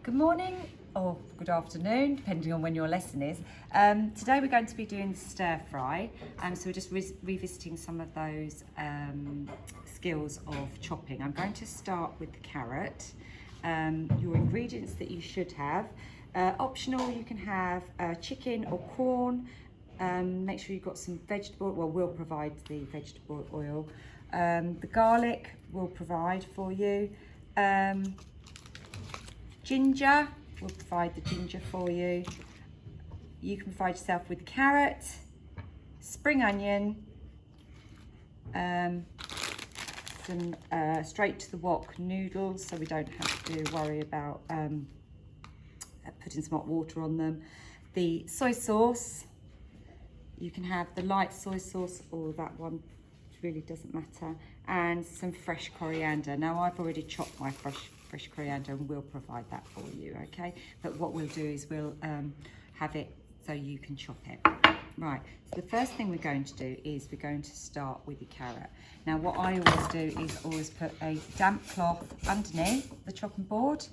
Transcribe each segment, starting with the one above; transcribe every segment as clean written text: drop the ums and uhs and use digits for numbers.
Good morning or good afternoon, depending on when your lesson is. Today we're going to be doing stir fry, so we're just revisiting some of those skills of chopping. I'm going to start with the carrot. Your ingredients that you should have, optional, you can have chicken or corn. Make sure you've got some vegetable, well, we'll provide the vegetable oil. The garlic will provide for you. Ginger, we'll provide the ginger for you. You can provide yourself with carrot, spring onion, some straight to the wok noodles, so we don't have to worry about putting some hot water on them. The soy sauce, you can have the light soy sauce or that one, which really doesn't matter, and some fresh coriander. Now I've already chopped my fresh coriander and we'll provide that for you, okay? But what we'll do is we'll have it so you can chop it. Right, so the first thing we're going to do is we're going to start with the carrot. Now what I always do is always put a damp cloth underneath the chopping board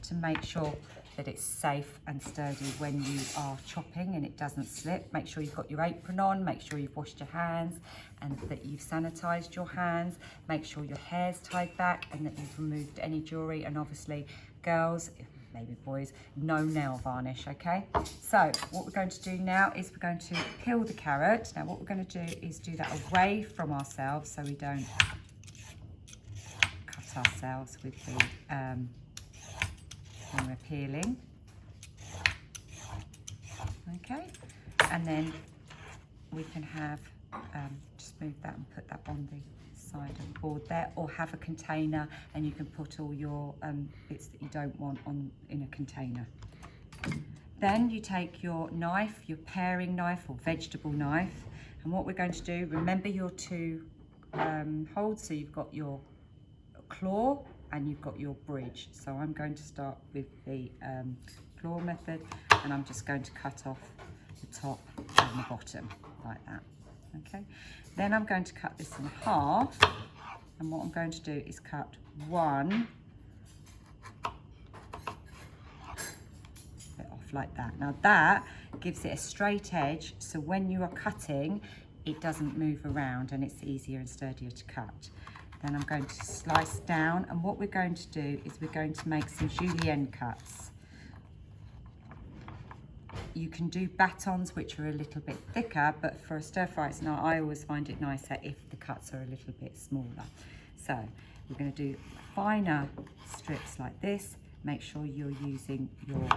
to make sure that it's safe and sturdy when you are chopping and it doesn't slip. Make sure you've got your apron on, make sure you've washed your hands and that you've sanitized your hands. Make sure your hair's tied back and that you've removed any jewelry, and obviously girls, maybe boys, no nail varnish, okay? So what we're going to do now is we're going to peel the carrot. Now what we're going to do is do that away from ourselves so we don't cut ourselves with the when we're peeling. Okay, and then we can have just move that and put that on the side of the board there, or have a container and you can put all your bits that you don't want on in a container. Then you take your knife, your paring knife or vegetable knife, and what we're going to do, remember your two holds, so you've got your claw and you've got your bridge. So I'm going to start with the claw method, and I'm just going to cut off the top and the bottom like that, okay? Then I'm going to cut this in half, and what I'm going to do is cut one bit off like that. Now that gives it a straight edge, so when you are cutting, it doesn't move around and it's easier and sturdier to cut. Then I'm going to slice down, and what we're going to do is we're going to make some julienne cuts. You can do batons which are a little bit thicker, but for a stir fry, I always find it nicer if the cuts are a little bit smaller. So we're going to do finer strips like this. Make sure you're using your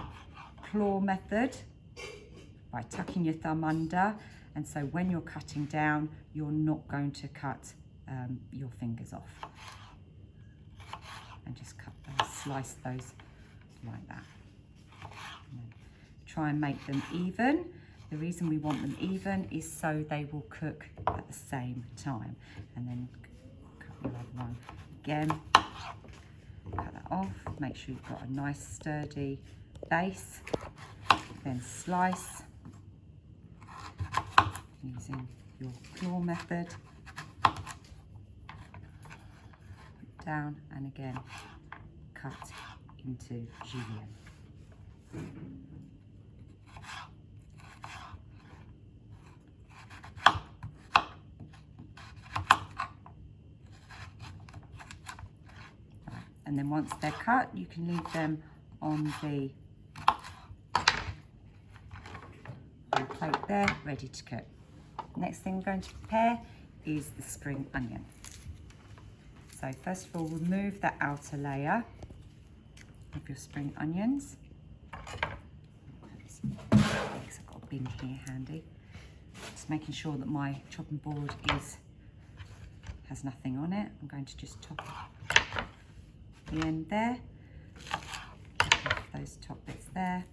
claw method by tucking your thumb under, and so when you're cutting down, you're not going to cut your fingers off, and just cut those, slice those like that. Try and make them even. The reason we want them even is so they will cook at the same time. And then cut your other one again, cut that off, make sure you've got a nice sturdy base, then slice using your claw method. Down, and again cut into julienne. Right. And then once they're cut, you can leave them on the plate there, ready to cook. Next thing we're going to prepare is the spring onion. So first of all, remove that outer layer of your spring onions. I've got a bin here handy. Just making sure that my chopping board has nothing on it. I'm going to just top the end there. Those top bits there.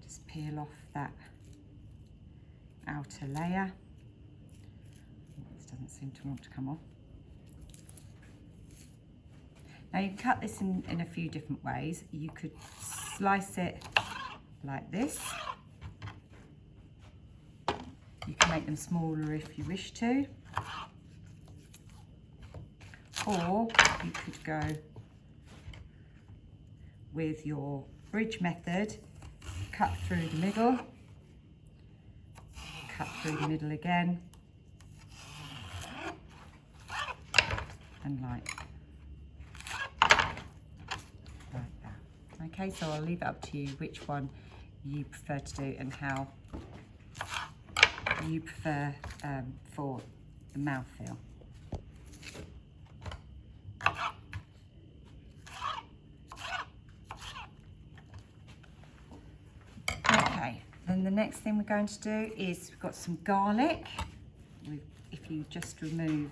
Just peel off that outer layer. This doesn't seem to want to come off. Now you can cut this in a few different ways. You could slice it like this. You can make them smaller if you wish to. Or you could go with your bridge method, cut through the middle, cut through the middle again, and like that. Okay, so I'll leave it up to you which one you prefer to do and how you prefer for the mouthfeel. Okay, then the next thing we're going to do is we've got some garlic. If you just remove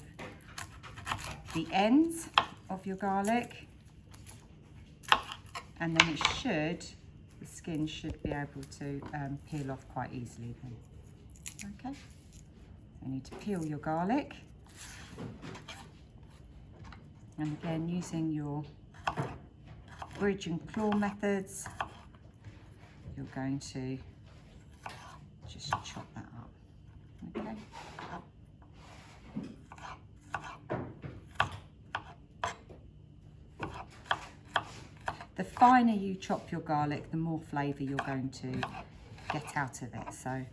the ends of your garlic, and then the skin should be able to peel off quite easily then. Okay, so you need to peel your garlic, and again using your bridge and claw methods, you're going to just chop that up. Okay. The finer you chop your garlic, the more flavour you're going to get out of it. So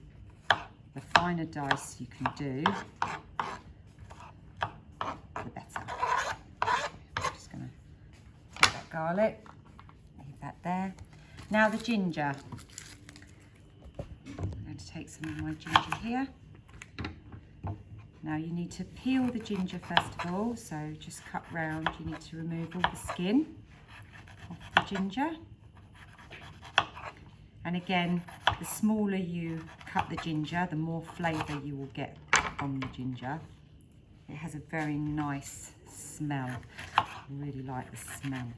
the finer dice you can do, the better. I'm just going to take that garlic, leave that there. Now the ginger. I'm going to take some of my ginger here. Now you need to peel the ginger first of all, so just cut round. You need to remove all the skin off the ginger. And again, the smaller you cut the ginger, the more flavour you will get from the ginger. It has a very nice smell. I really like the smell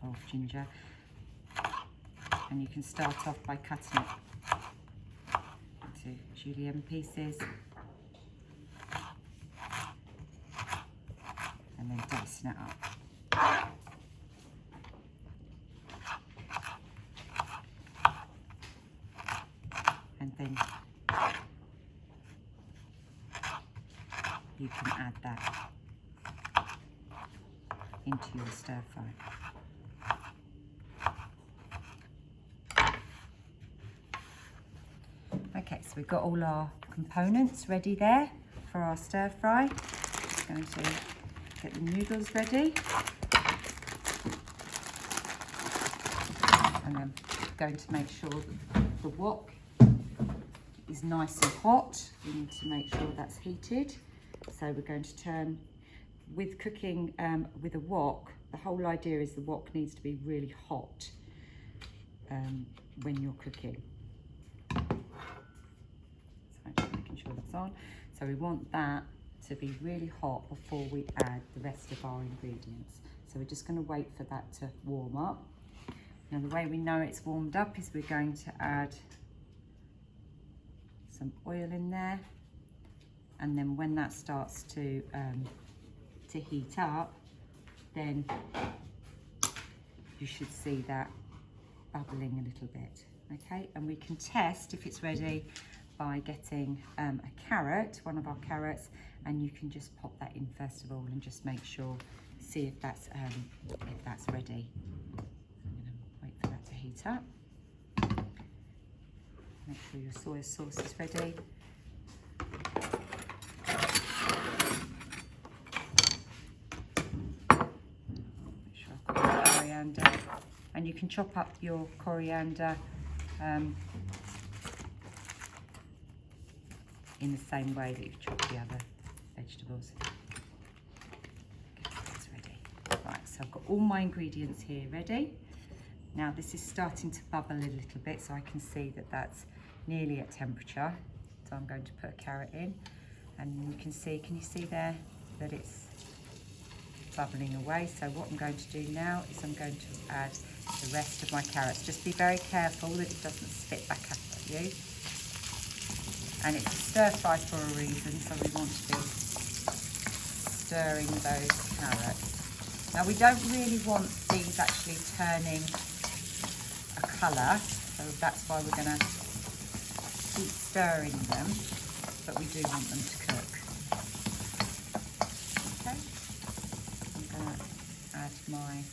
of ginger. And you can start off by cutting it into julienne pieces and then dicing it up. And then you can add that into your stir fry. Okay, so we've got all our components ready there for our stir fry. I'm going to get the noodles ready. And I'm going to make sure that the wok is nice and hot. We need to make sure that's heated. So we're going to turn, with cooking with a wok, the whole idea is the wok needs to be really hot when you're cooking. Just making sure that's on. So we want that to be really hot before we add the rest of our ingredients. So we're just going to wait for that to warm up. Now the way we know it's warmed up is we're going to add some oil in there, and then when that starts to heat up, then you should see that bubbling a little bit. Okay, and we can test if it's ready by getting a carrot, one of our carrots, and you can just pop that in first of all and just make sure, see if that's ready. I'm going to wait for that to heat up. Make sure your soy sauce is ready. Make sure I've got the coriander, and you can chop up your coriander in the same way that you've chopped the other vegetables. Okay, that's ready. Right, so I've got all my ingredients here ready. Now this is starting to bubble a little bit, so I can see that that's nearly at temperature. So I'm going to put a carrot in, and you can you see there that it's bubbling away. So what I'm going to do now is I'm going to add the rest of my carrots. Just be very careful that it doesn't spit back up at you. And it's a stir fry for a reason, so we want to be stirring those carrots. Now we don't really want these actually turning a colour, so that's why we're going to keep stirring them, but we do want them to cook. Okay, I'm going to add my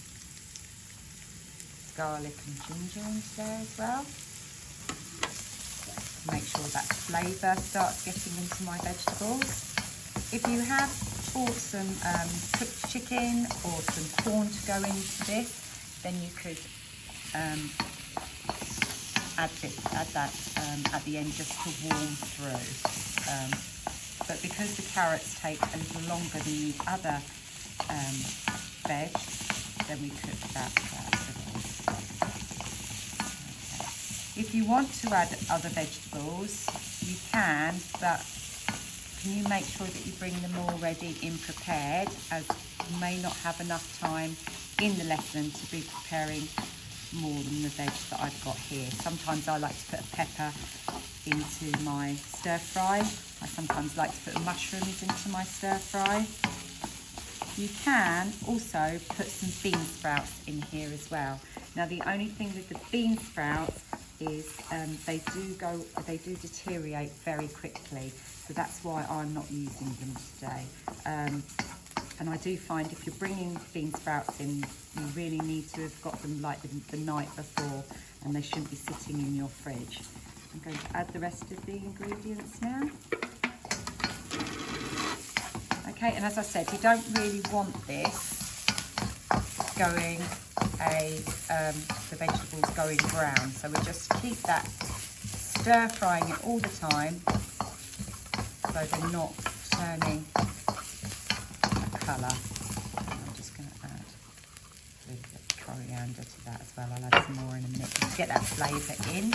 garlic and ginger into there as well. Make sure that flavour starts getting into my vegetables. If you have bought some cooked chicken or some corn to go into this, then you could add that at the end just to warm through. But because the carrots take a little longer than the other veg, then we cook that first. Okay. If you want to add other vegetables, you can, but can you make sure that you bring them already in prepared, as you may not have enough time in the lesson to be preparing more than the veg that I've got here. Sometimes I like to put a pepper into my stir fry. I sometimes like to put mushrooms into my stir fry. You can also put some bean sprouts in here as well. Now the only thing with the bean sprouts is they do deteriorate very quickly, so that's why I'm not using them today. And I do find if you're bringing bean sprouts in, you really need to have got them like the night before, and they shouldn't be sitting in your fridge. I'm going to add the rest of the ingredients now. Okay, and as I said, you don't really want this going the vegetables going brown, so we just keep that stir frying it all the time so they're not turning a colour. I'm just going to add a little bit of coriander to that as well. I'll add some more in a minute to get that flavour in,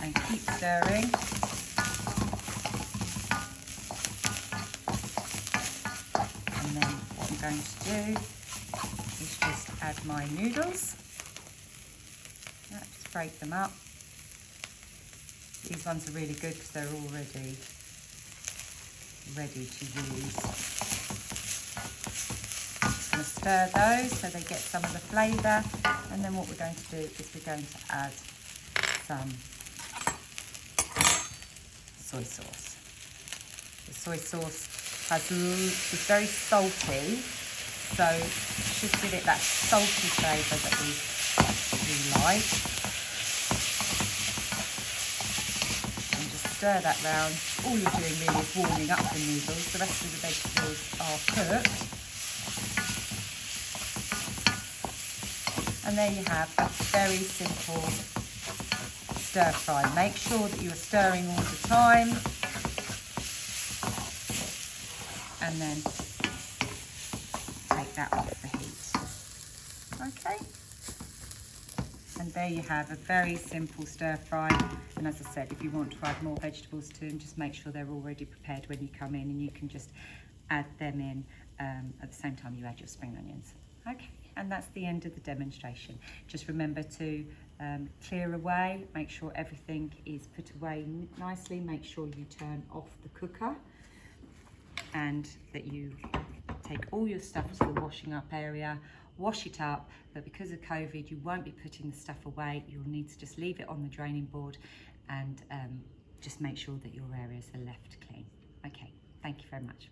and keep stirring. And then what I'm going to do is just add my noodles. Just break them up. These ones are really good because they're already ready to use. Just going to stir those so they get some of the flavour, and then what we're going to do is we're going to add some soy sauce. The soy sauce is very salty, so should give it that salty flavour that we like. And just stir that round. All you're doing really is warming up the noodles. The rest of the vegetables are cooked. And there you have a very simple stir fry. Make sure that you are stirring all the time, and then take that off the heat. Okay, and there you have a very simple stir fry. And as I said, if you want to add more vegetables to them, just make sure they're already prepared when you come in, and you can just add them in at the same time you add your spring onions. Okay, and that's the end of the demonstration. Just remember to clear away, make sure everything is put away nicely, make sure you turn off the cooker, and that you take all your stuff to the washing up area, wash it up. But because of COVID, you won't be putting the stuff away. You'll need to just leave it on the draining board, and just make sure that your areas are left clean. Okay, thank you very much.